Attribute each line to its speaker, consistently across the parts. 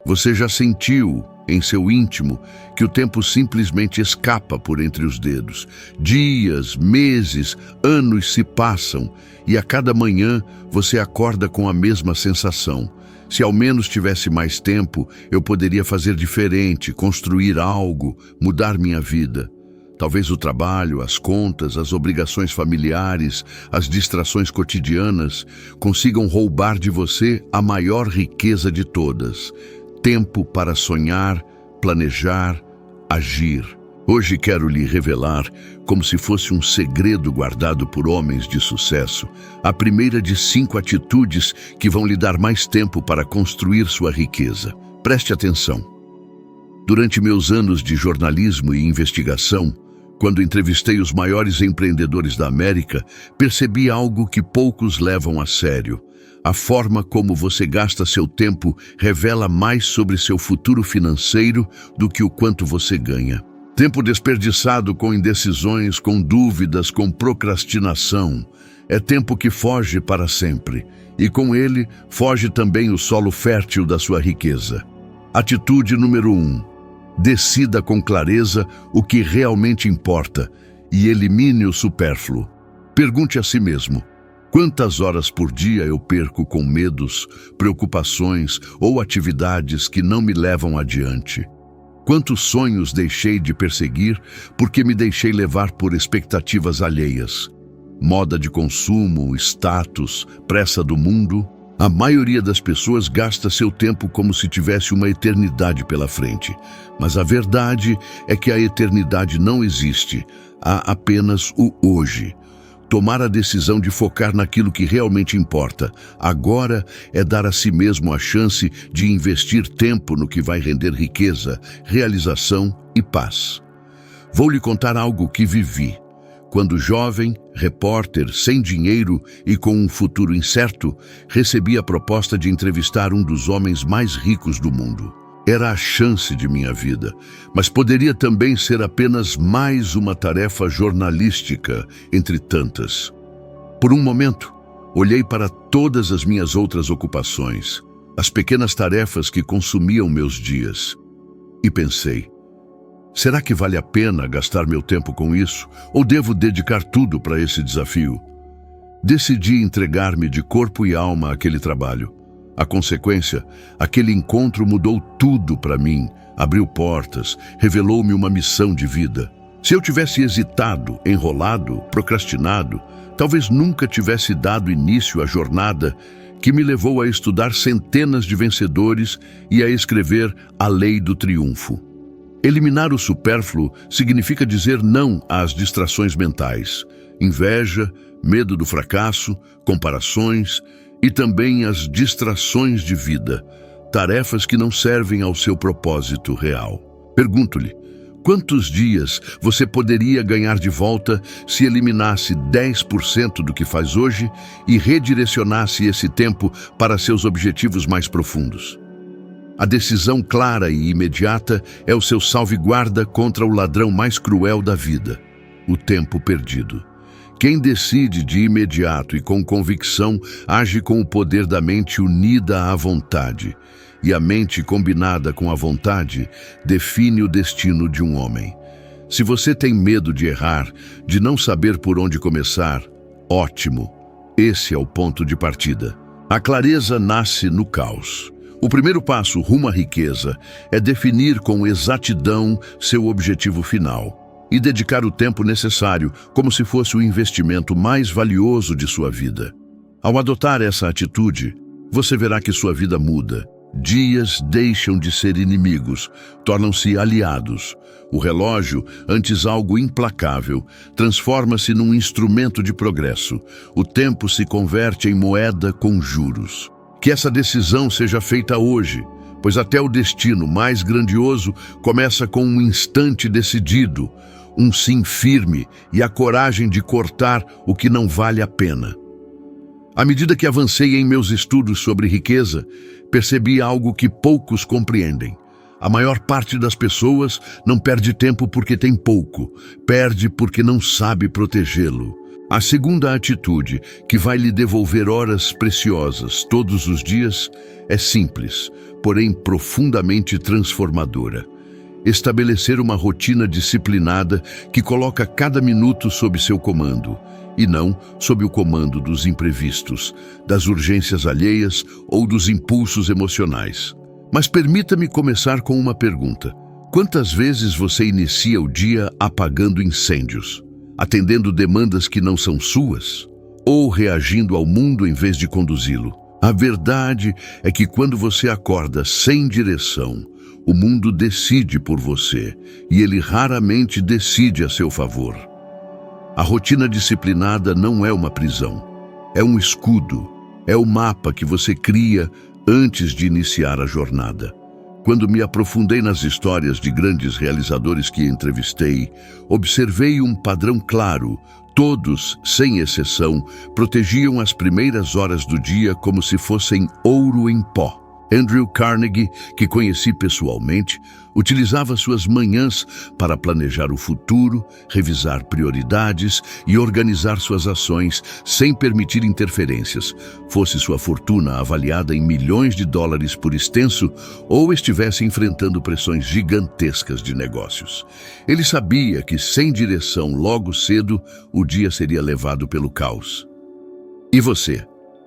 Speaker 1: Você já sentiu, em seu íntimo, que o tempo simplesmente escapa por entre os dedos? Dias, meses, anos se passam e a cada manhã você acorda com a mesma sensação. Se ao menos tivesse mais tempo, eu poderia fazer diferente, construir algo, mudar minha vida. Talvez o trabalho, as contas, as obrigações familiares, as distrações cotidianas consigam roubar de você a maior riqueza de todas: tempo para sonhar, planejar, agir. Hoje quero lhe revelar, como se fosse um segredo guardado por homens de sucesso, a primeira de 5 atitudes que vão lhe dar mais tempo para construir sua riqueza. Preste atenção. Durante meus anos de jornalismo e investigação, quando entrevistei os maiores empreendedores da América, percebi algo que poucos levam a sério. A forma como você gasta seu tempo revela mais sobre seu futuro financeiro do que o quanto você ganha. Tempo desperdiçado com indecisões, com dúvidas, com procrastinação. É tempo que foge para sempre. E com ele, foge também o solo fértil da sua riqueza. Atitude número 1. Decida com clareza o que realmente importa e elimine o supérfluo. Pergunte a si mesmo: quantas horas por dia eu perco com medos, preocupações ou atividades que não me levam adiante? Quantos sonhos deixei de perseguir porque me deixei levar por expectativas alheias? Moda de consumo, status, pressa do mundo. A maioria das pessoas gasta seu tempo como se tivesse uma eternidade pela frente. Mas a verdade é que a eternidade não existe. Há apenas o hoje. Tomar a decisão de focar naquilo que realmente importa agora é dar a si mesmo a chance de investir tempo no que vai render riqueza, realização e paz. Vou lhe contar algo que vivi. Quando jovem, repórter, sem dinheiro e com um futuro incerto, recebi a proposta de entrevistar um dos homens mais ricos do mundo. Era a chance de minha vida, mas poderia também ser apenas mais uma tarefa jornalística entre tantas. Por um momento, olhei para todas as minhas outras ocupações, as pequenas tarefas que consumiam meus dias, e pensei: será que vale a pena gastar meu tempo com isso? Ou devo dedicar tudo para esse desafio? Decidi entregar-me de corpo e alma àquele trabalho. A consequência, aquele encontro mudou tudo para mim, abriu portas, revelou-me uma missão de vida. Se eu tivesse hesitado, enrolado, procrastinado, talvez nunca tivesse dado início à jornada que me levou a estudar centenas de vencedores e a escrever A Lei do Triunfo. Eliminar o supérfluo significa dizer não às distrações mentais, inveja, medo do fracasso, comparações e também às distrações de vida, tarefas que não servem ao seu propósito real. Pergunto-lhe: quantos dias você poderia ganhar de volta se eliminasse 10% do que faz hoje e redirecionasse esse tempo para seus objetivos mais profundos? A decisão clara e imediata é o seu salve-guarda contra o ladrão mais cruel da vida: o tempo perdido. Quem decide de imediato e com convicção age com o poder da mente unida à vontade. E a mente combinada com a vontade define o destino de um homem. Se você tem medo de errar, de não saber por onde começar, ótimo, esse é o ponto de partida. A clareza nasce no caos. O primeiro passo rumo à riqueza é definir com exatidão seu objetivo final e dedicar o tempo necessário como se fosse o investimento mais valioso de sua vida. Ao adotar essa atitude, você verá que sua vida muda. Dias deixam de ser inimigos, tornam-se aliados. O relógio, antes algo implacável, transforma-se num instrumento de progresso. O tempo se converte em moeda com juros. Que essa decisão seja feita hoje, pois até o destino mais grandioso começa com um instante decidido, um sim firme e a coragem de cortar o que não vale a pena. À medida que avancei em meus estudos sobre riqueza, percebi algo que poucos compreendem. A maior parte das pessoas não perde tempo porque tem pouco, perde porque não sabe protegê-lo. A segunda atitude, que vai lhe devolver horas preciosas todos os dias, é simples, porém profundamente transformadora. Estabelecer uma rotina disciplinada que coloca cada minuto sob seu comando, e não sob o comando dos imprevistos, das urgências alheias ou dos impulsos emocionais. Mas permita-me começar com uma pergunta. Quantas vezes você inicia o dia apagando incêndios, atendendo demandas que não são suas, ou reagindo ao mundo em vez de conduzi-lo? A verdade é que quando você acorda sem direção, o mundo decide por você e ele raramente decide a seu favor. A rotina disciplinada não é uma prisão, é um escudo, é o mapa que você cria antes de iniciar a jornada. Quando me aprofundei nas histórias de grandes realizadores que entrevistei, observei um padrão claro. Todos, sem exceção, protegiam as primeiras horas do dia como se fossem ouro em pó. Andrew Carnegie, que conheci pessoalmente, utilizava suas manhãs para planejar o futuro, revisar prioridades e organizar suas ações sem permitir interferências, fosse sua fortuna avaliada em milhões de dólares por extenso ou estivesse enfrentando pressões gigantescas de negócios. Ele sabia que, sem direção logo cedo, o dia seria levado pelo caos. E você?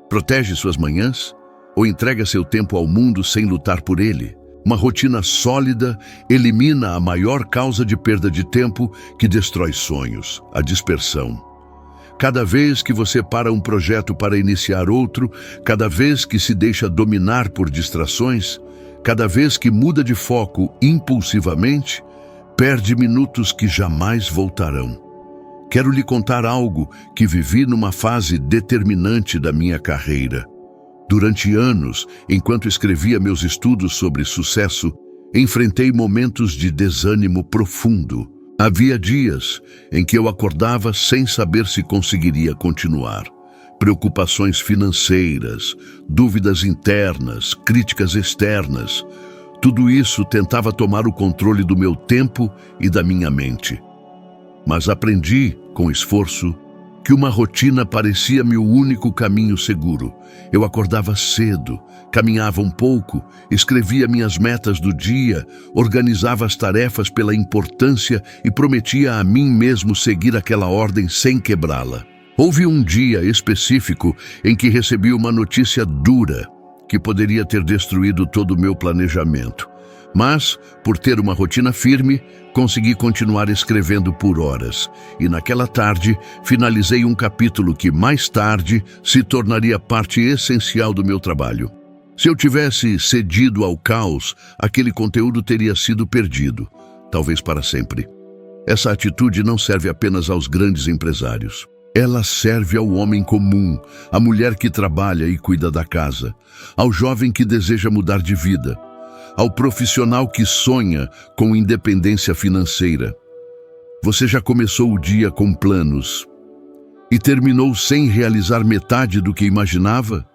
Speaker 1: Protege suas manhãs? Ou entrega seu tempo ao mundo sem lutar por ele? Uma rotina sólida elimina a maior causa de perda de tempo que destrói sonhos, a dispersão. Cada vez que você para um projeto para iniciar outro, cada vez que se deixa dominar por distrações, cada vez que muda de foco impulsivamente, perde minutos que jamais voltarão. Quero lhe contar algo que vivi numa fase determinante da minha carreira. Durante anos, enquanto escrevia meus estudos sobre sucesso, enfrentei momentos de desânimo profundo. Havia dias em que eu acordava sem saber se conseguiria continuar. Preocupações financeiras, dúvidas internas, críticas externas. Tudo isso tentava tomar o controle do meu tempo e da minha mente. Mas aprendi, com esforço, que uma rotina parecia-me o único caminho seguro. Eu acordava cedo, caminhava um pouco, escrevia minhas metas do dia, organizava as tarefas pela importância e prometia a mim mesmo seguir aquela ordem sem quebrá-la. Houve um dia específico em que recebi uma notícia dura que poderia ter destruído todo o meu planejamento. Mas, por ter uma rotina firme, consegui continuar escrevendo por horas. E naquela tarde, finalizei um capítulo que mais tarde se tornaria parte essencial do meu trabalho. Se eu tivesse cedido ao caos, aquele conteúdo teria sido perdido, talvez para sempre. Essa atitude não serve apenas aos grandes empresários. Ela serve ao homem comum, à mulher que trabalha e cuida da casa, ao jovem que deseja mudar de vida, ao profissional que sonha com independência financeira. Você já começou o dia com planos e terminou sem realizar metade do que imaginava?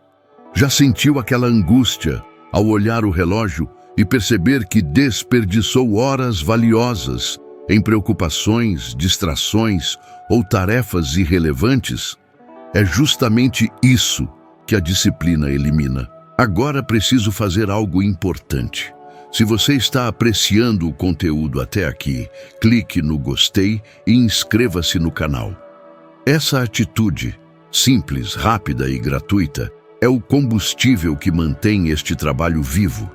Speaker 1: Já sentiu aquela angústia ao olhar o relógio e perceber que desperdiçou horas valiosas em preocupações, distrações ou tarefas irrelevantes? É justamente isso que a disciplina elimina. Agora preciso fazer algo importante. Se você está apreciando o conteúdo até aqui, clique no gostei e inscreva-se no canal. Essa atitude, simples, rápida e gratuita, é o combustível que mantém este trabalho vivo.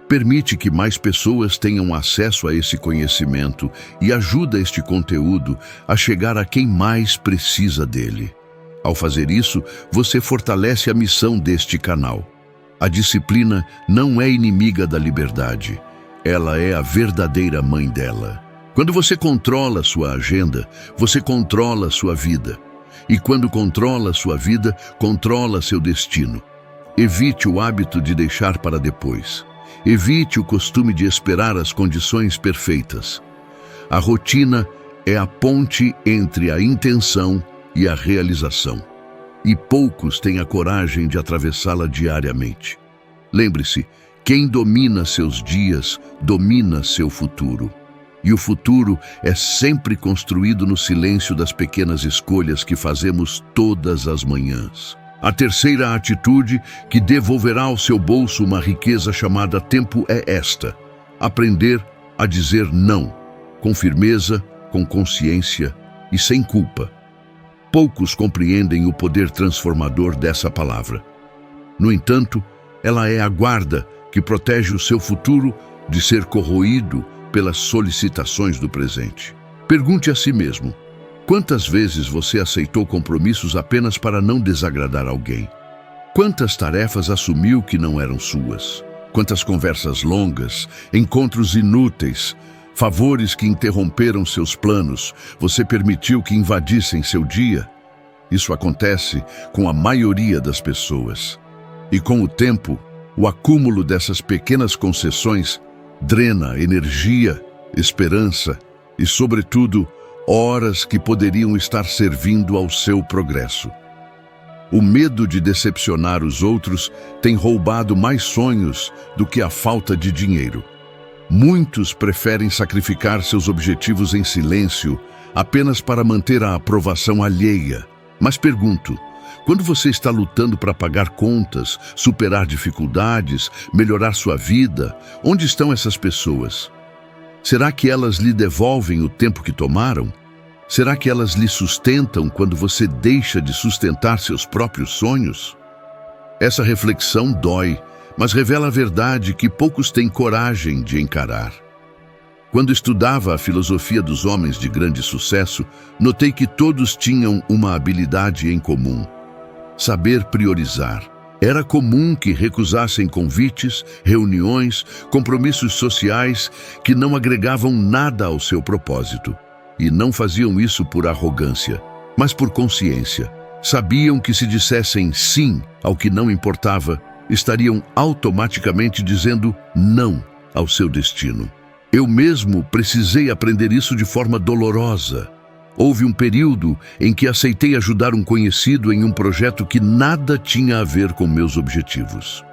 Speaker 1: Permite que mais pessoas tenham acesso a esse conhecimento e ajuda este conteúdo a chegar a quem mais precisa dele. Ao fazer isso, você fortalece a missão deste canal. A disciplina não é inimiga da liberdade, ela é a verdadeira mãe dela. Quando você controla sua agenda, você controla sua vida. E quando controla sua vida, controla seu destino. Evite o hábito de deixar para depois. Evite o costume de esperar as condições perfeitas. A rotina é a ponte entre a intenção e a realização. E poucos têm a coragem de atravessá-la diariamente. Lembre-se, quem domina seus dias, domina seu futuro. E o futuro é sempre construído no silêncio das pequenas escolhas que fazemos todas as manhãs. A terceira atitude que devolverá ao seu bolso uma riqueza chamada tempo é esta: aprender a dizer não, com firmeza, com consciência e sem culpa. Poucos compreendem o poder transformador dessa palavra. No entanto, ela é a guarda que protege o seu futuro de ser corroído pelas solicitações do presente. Pergunte a si mesmo: quantas vezes você aceitou compromissos apenas para não desagradar alguém? Quantas tarefas assumiu que não eram suas? Quantas conversas longas, encontros inúteis, favores que interromperam seus planos, você permitiu que invadissem seu dia? Isso acontece com a maioria das pessoas. E com o tempo, o acúmulo dessas pequenas concessões drena energia, esperança e, sobretudo, horas que poderiam estar servindo ao seu progresso. O medo de decepcionar os outros tem roubado mais sonhos do que a falta de dinheiro. Muitos preferem sacrificar seus objetivos em silêncio apenas para manter a aprovação alheia. Mas pergunto: quando você está lutando para pagar contas, superar dificuldades, melhorar sua vida, onde estão essas pessoas? Será que elas lhe devolvem o tempo que tomaram? Será que elas lhe sustentam quando você deixa de sustentar seus próprios sonhos? Essa reflexão dói, mas revela a verdade que poucos têm coragem de encarar. Quando estudava a filosofia dos homens de grande sucesso, notei que todos tinham uma habilidade em comum: saber priorizar. Era comum que recusassem convites, reuniões, compromissos sociais que não agregavam nada ao seu propósito. E não faziam isso por arrogância, mas por consciência. Sabiam que se dissessem sim ao que não importava, estariam automaticamente dizendo não ao seu destino. Eu mesmo precisei aprender isso de forma dolorosa. Houve um período em que aceitei ajudar um conhecido em um projeto que nada tinha a ver com meus objetivos.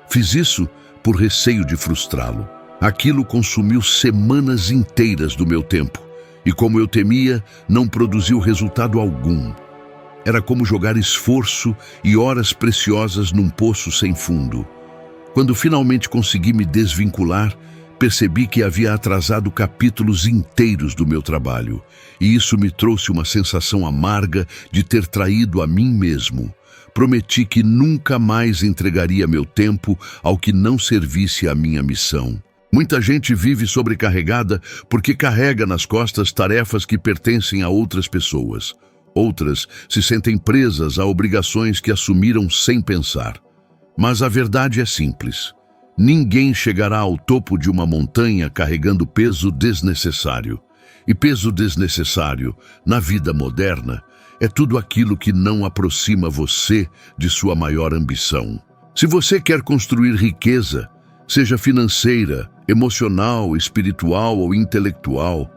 Speaker 1: Fiz isso por receio de frustrá-lo. Aquilo consumiu semanas inteiras do meu tempo e, como eu temia, não produziu resultado algum. Era como jogar esforço e horas preciosas num poço sem fundo. Quando finalmente consegui me desvincular, percebi que havia atrasado capítulos inteiros do meu trabalho, e isso me trouxe uma sensação amarga de ter traído a mim mesmo. Prometi que nunca mais entregaria meu tempo ao que não servisse à minha missão. Muita gente vive sobrecarregada porque carrega nas costas tarefas que pertencem a outras pessoas. Outras se sentem presas a obrigações que assumiram sem pensar. Mas a verdade é simples: ninguém chegará ao topo de uma montanha carregando peso desnecessário. E peso desnecessário, na vida moderna, é tudo aquilo que não aproxima você de sua maior ambição. Se você quer construir riqueza, seja financeira, emocional, espiritual ou intelectual,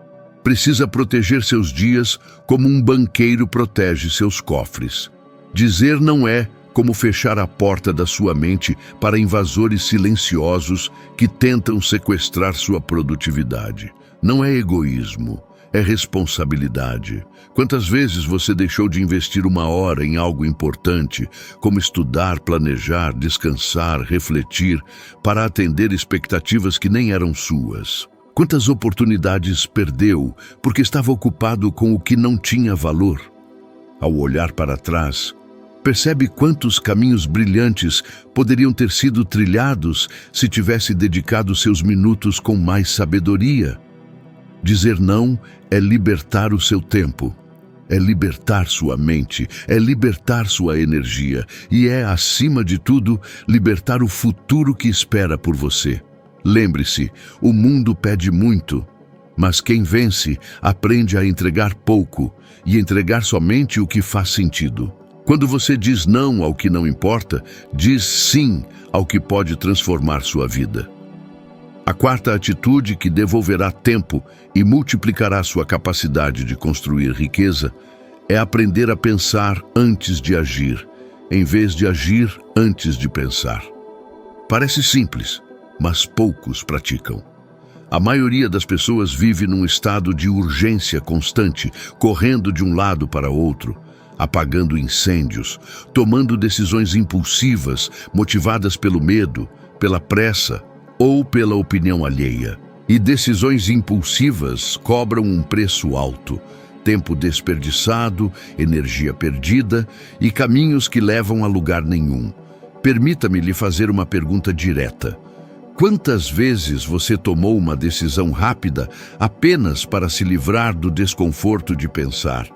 Speaker 1: precisa proteger seus dias como um banqueiro protege seus cofres. Dizer não é como fechar a porta da sua mente para invasores silenciosos que tentam sequestrar sua produtividade. Não é egoísmo, é responsabilidade. Quantas vezes você deixou de investir uma hora em algo importante, como estudar, planejar, descansar, refletir, para atender expectativas que nem eram suas? Quantas oportunidades perdeu porque estava ocupado com o que não tinha valor? Ao olhar para trás, percebe quantos caminhos brilhantes poderiam ter sido trilhados se tivesse dedicado seus minutos com mais sabedoria. Dizer não é libertar o seu tempo, é libertar sua mente, é libertar sua energia e é, acima de tudo, libertar o futuro que espera por você. Lembre-se, o mundo pede muito, mas quem vence aprende a entregar pouco e entregar somente o que faz sentido. Quando você diz não ao que não importa, diz sim ao que pode transformar sua vida. A quarta atitude que devolverá tempo e multiplicará sua capacidade de construir riqueza é aprender a pensar antes de agir, em vez de agir antes de pensar. Parece simples, mas poucos praticam. A maioria das pessoas vive num estado de urgência constante, correndo de um lado para outro, apagando incêndios, tomando decisões impulsivas, motivadas pelo medo, pela pressa ou pela opinião alheia. E decisões impulsivas cobram um preço alto: tempo desperdiçado, energia perdida e caminhos que levam a lugar nenhum. Permita-me lhe fazer uma pergunta direta. Quantas vezes você tomou uma decisão rápida apenas para se livrar do desconforto de pensar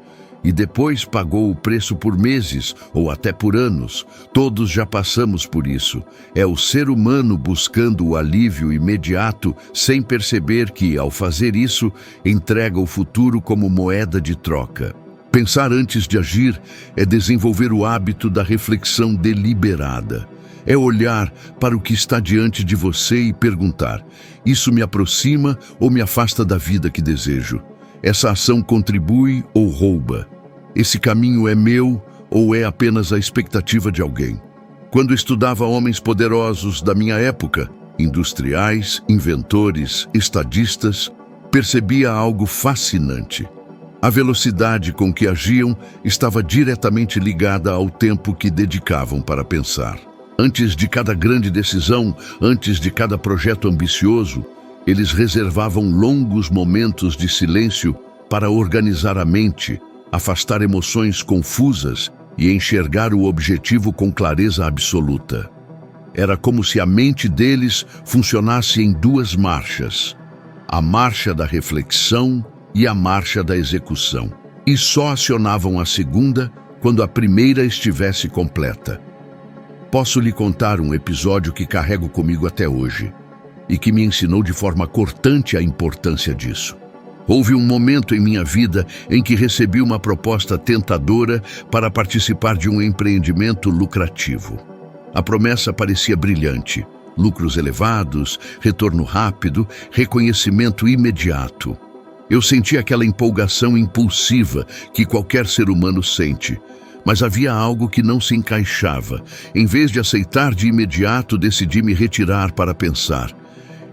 Speaker 1: e depois pagou o preço por meses ou até por anos? Todos já passamos por isso. É o ser humano buscando o alívio imediato sem perceber que, ao fazer isso, entrega o futuro como moeda de troca. Pensar antes de agir é desenvolver o hábito da reflexão deliberada. É olhar para o que está diante de você e perguntar: isso me aproxima ou me afasta da vida que desejo? Essa ação contribui ou rouba? Esse caminho é meu ou é apenas a expectativa de alguém? Quando estudava homens poderosos da minha época, industriais, inventores, estadistas, percebia algo fascinante. A velocidade com que agiam estava diretamente ligada ao tempo que dedicavam para pensar. Antes de cada grande decisão, antes de cada projeto ambicioso, eles reservavam longos momentos de silêncio para organizar a mente, afastar emoções confusas e enxergar o objetivo com clareza absoluta. Era como se a mente deles funcionasse em duas marchas: a marcha da reflexão e a marcha da execução. E só acionavam a segunda quando a primeira estivesse completa. Posso lhe contar um episódio que carrego comigo até hoje e que me ensinou de forma cortante a importância disso. Houve um momento em minha vida em que recebi uma proposta tentadora para participar de um empreendimento lucrativo. A promessa parecia brilhante: lucros elevados, retorno rápido, reconhecimento imediato. Eu senti aquela empolgação impulsiva que qualquer ser humano sente. Mas havia algo que não se encaixava. Em vez de aceitar de imediato, decidi me retirar para pensar.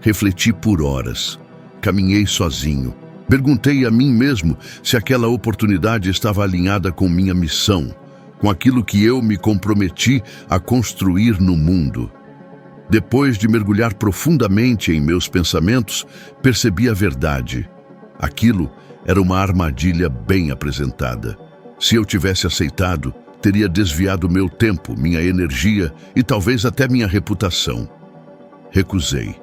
Speaker 1: Refleti por horas. Caminhei sozinho. Perguntei a mim mesmo se aquela oportunidade estava alinhada com minha missão, com aquilo que eu me comprometi a construir no mundo. Depois de mergulhar profundamente em meus pensamentos, percebi a verdade. Aquilo era uma armadilha bem apresentada. Se eu tivesse aceitado, teria desviado meu tempo, minha energia e talvez até minha reputação. Recusei.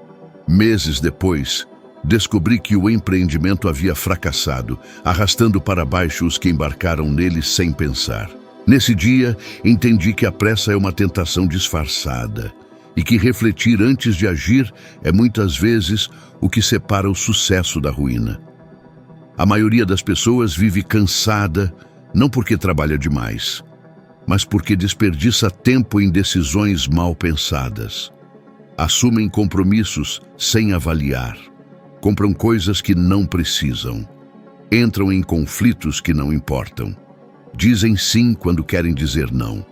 Speaker 1: Meses depois, descobri que o empreendimento havia fracassado, arrastando para baixo os que embarcaram nele sem pensar. Nesse dia, entendi que a pressa é uma tentação disfarçada e que refletir antes de agir é muitas vezes o que separa o sucesso da ruína. A maioria das pessoas vive cansada, não porque trabalha demais, mas porque desperdiça tempo em decisões mal pensadas. Assumem compromissos sem avaliar. Compram coisas que não precisam. Entram em conflitos que não importam. Dizem sim quando querem dizer não.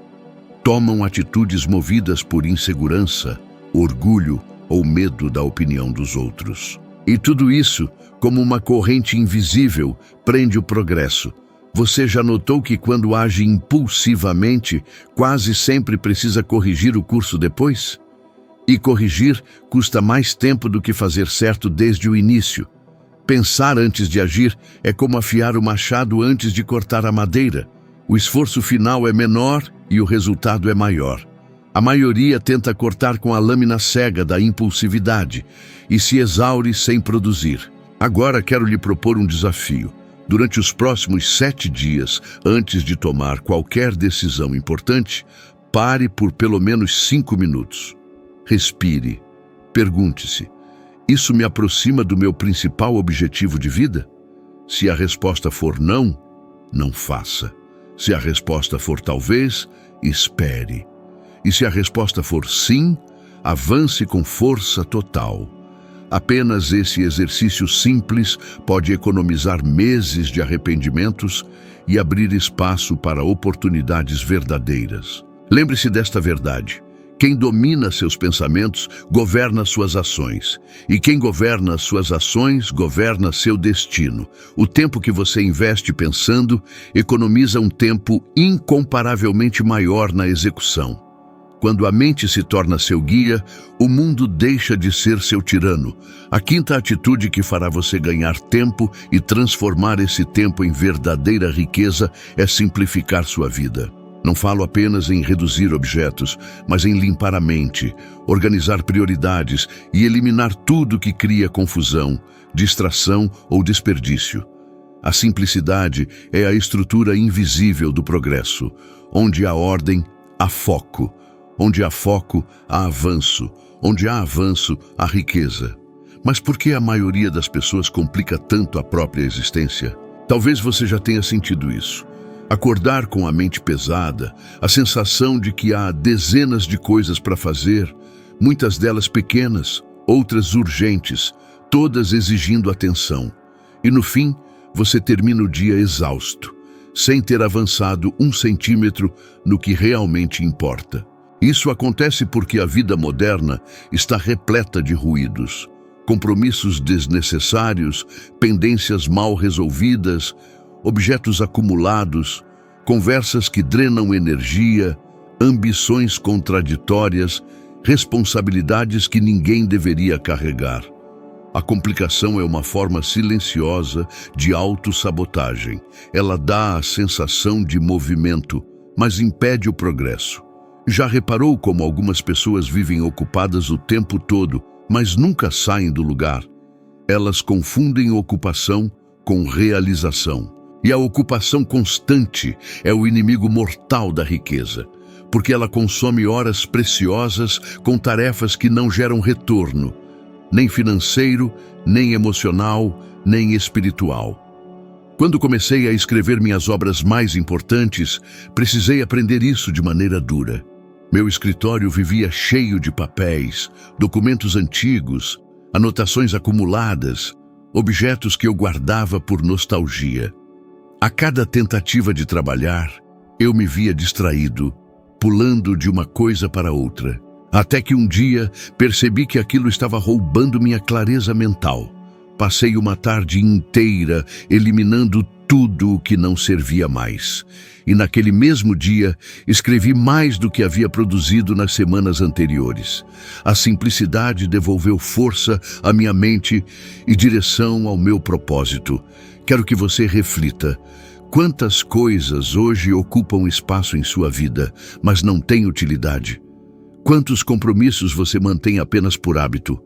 Speaker 1: Tomam atitudes movidas por insegurança, orgulho ou medo da opinião dos outros. E tudo isso, como uma corrente invisível, prende o progresso. Você já notou que quando age impulsivamente, quase sempre precisa corrigir o curso depois? E corrigir custa mais tempo do que fazer certo desde o início. Pensar antes de agir é como afiar o machado antes de cortar a madeira. O esforço final é menor e o resultado é maior. A maioria tenta cortar com a lâmina cega da impulsividade e se exaure sem produzir. Agora quero lhe propor um desafio. Durante os próximos 7 dias, antes de tomar qualquer decisão importante, pare por pelo menos 5 minutos. Respire. Pergunte-se: isso me aproxima do meu principal objetivo de vida? Se a resposta for não, não faça. Se a resposta for talvez, espere. E se a resposta for sim, avance com força total. Apenas esse exercício simples pode economizar meses de arrependimentos e abrir espaço para oportunidades verdadeiras. Lembre-se desta verdade: Quem domina seus pensamentos, governa suas ações. E quem governa suas ações, governa seu destino. O tempo que você investe pensando, economiza um tempo incomparavelmente maior na execução. Quando a mente se torna seu guia, o mundo deixa de ser seu tirano. A quinta atitude que fará você ganhar tempo e transformar esse tempo em verdadeira riqueza é simplificar sua vida. Não falo apenas em reduzir objetos, mas em limpar a mente, organizar prioridades e eliminar tudo que cria confusão, distração ou desperdício. A simplicidade é a estrutura invisível do progresso. Onde há ordem, há foco. Onde há foco, há avanço. Onde há avanço, há riqueza. Mas por que a maioria das pessoas complica tanto a própria existência? Talvez você já tenha sentido isso. Acordar com a mente pesada, a sensação de que há dezenas de coisas para fazer, muitas delas pequenas, outras urgentes, todas exigindo atenção. E no fim, você termina o dia exausto, sem ter avançado 1 centímetro no que realmente importa. Isso acontece porque a vida moderna está repleta de ruídos, compromissos desnecessários, pendências mal resolvidas, objetos acumulados, conversas que drenam energia, ambições contraditórias, responsabilidades que ninguém deveria carregar. A complicação é uma forma silenciosa de autossabotagem. Ela dá a sensação de movimento, mas impede o progresso. Já reparou como algumas pessoas vivem ocupadas o tempo todo, mas nunca saem do lugar? Elas confundem ocupação com realização. E a ocupação constante é o inimigo mortal da riqueza, porque ela consome horas preciosas com tarefas que não geram retorno, nem financeiro, nem emocional, nem espiritual. Quando comecei a escrever minhas obras mais importantes, precisei aprender isso de maneira dura. Meu escritório vivia cheio de papéis, documentos antigos, anotações acumuladas, objetos que eu guardava por nostalgia. A cada tentativa de trabalhar, eu me via distraído, pulando de uma coisa para outra, até que um dia percebi que aquilo estava roubando minha clareza mental. Passei uma tarde inteira eliminando tudo o que não servia mais. E naquele mesmo dia, escrevi mais do que havia produzido nas semanas anteriores. A simplicidade devolveu força à minha mente e direção ao meu propósito. Quero que você reflita. Quantas coisas hoje ocupam espaço em sua vida, mas não têm utilidade? Quantos compromissos você mantém apenas por hábito?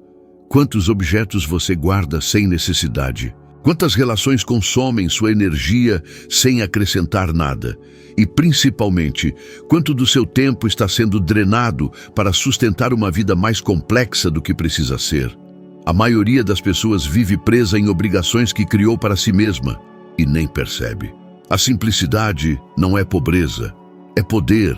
Speaker 1: Quantos objetos você guarda sem necessidade? Quantas relações consomem sua energia sem acrescentar nada? E, principalmente, quanto do seu tempo está sendo drenado para sustentar uma vida mais complexa do que precisa ser? A maioria das pessoas vive presa em obrigações que criou para si mesma e nem percebe. A simplicidade não é pobreza, é poder.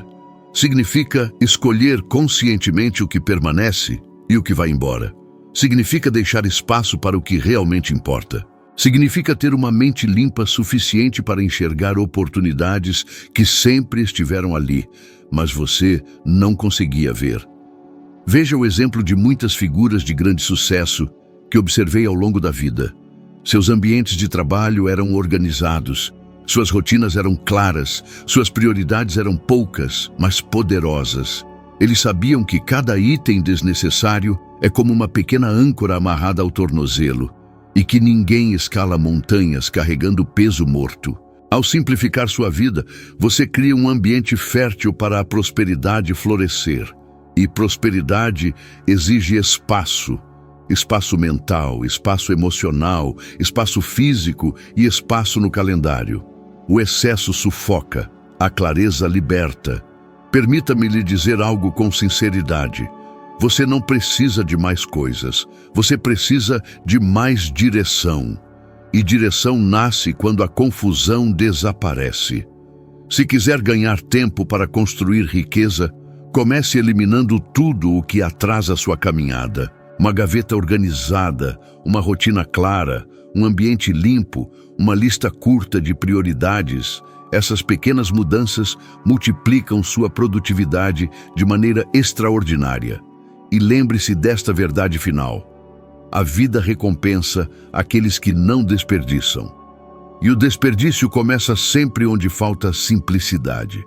Speaker 1: Significa escolher conscientemente o que permanece e o que vai embora. Significa deixar espaço para o que realmente importa. Significa ter uma mente limpa suficiente para enxergar oportunidades que sempre estiveram ali, mas você não conseguia ver. Veja o exemplo de muitas figuras de grande sucesso que observei ao longo da vida. Seus ambientes de trabalho eram organizados, suas rotinas eram claras, suas prioridades eram poucas, mas poderosas. Eles sabiam que cada item desnecessário é como uma pequena âncora amarrada ao tornozelo, e que ninguém escala montanhas carregando peso morto. Ao simplificar sua vida, você cria um ambiente fértil para a prosperidade florescer. E prosperidade exige espaço. Espaço mental, espaço emocional, espaço físico e espaço no calendário. O excesso sufoca, a clareza liberta. Permita-me lhe dizer algo com sinceridade. Você não precisa de mais coisas, você precisa de mais direção. E direção nasce quando a confusão desaparece. Se quiser ganhar tempo para construir riqueza, comece eliminando tudo o que atrasa sua caminhada. Uma gaveta organizada, uma rotina clara, um ambiente limpo, uma lista curta de prioridades. Essas pequenas mudanças multiplicam sua produtividade de maneira extraordinária. E lembre-se desta verdade final: a vida recompensa aqueles que não desperdiçam. E o desperdício começa sempre onde falta simplicidade.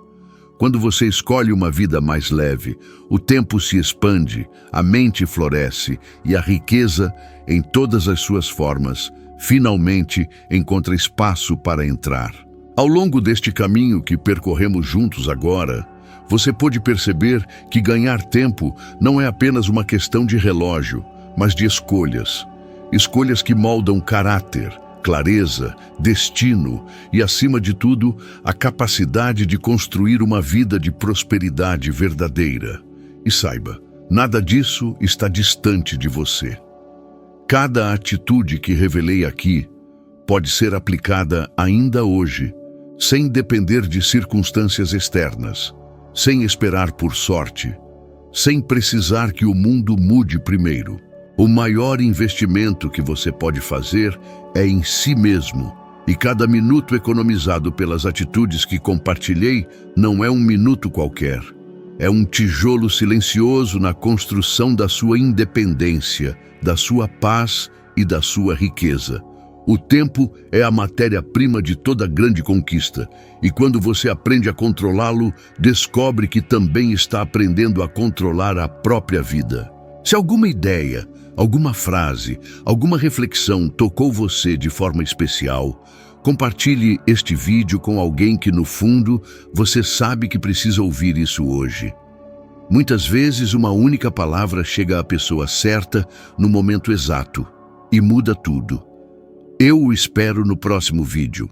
Speaker 1: Quando você escolhe uma vida mais leve, o tempo se expande, a mente floresce e a riqueza, em todas as suas formas, finalmente encontra espaço para entrar. Ao longo deste caminho que percorremos juntos agora, você pôde perceber que ganhar tempo não é apenas uma questão de relógio, mas de escolhas. Escolhas que moldam caráter, clareza, destino e, acima de tudo, a capacidade de construir uma vida de prosperidade verdadeira. E saiba, nada disso está distante de você. Cada atitude que revelei aqui pode ser aplicada ainda hoje, sem depender de circunstâncias externas, sem esperar por sorte, sem precisar que o mundo mude primeiro. O maior investimento que você pode fazer é em si mesmo, e cada minuto economizado pelas atitudes que compartilhei não é um minuto qualquer. É um tijolo silencioso na construção da sua independência, da sua paz e da sua riqueza. O tempo é a matéria-prima de toda grande conquista, e quando você aprende a controlá-lo, descobre que também está aprendendo a controlar a própria vida. Se alguma ideia, alguma frase, alguma reflexão tocou você de forma especial, compartilhe este vídeo com alguém que, no fundo, você sabe que precisa ouvir isso hoje. Muitas vezes, uma única palavra chega à pessoa certa no momento exato e muda tudo. Eu o espero no próximo vídeo.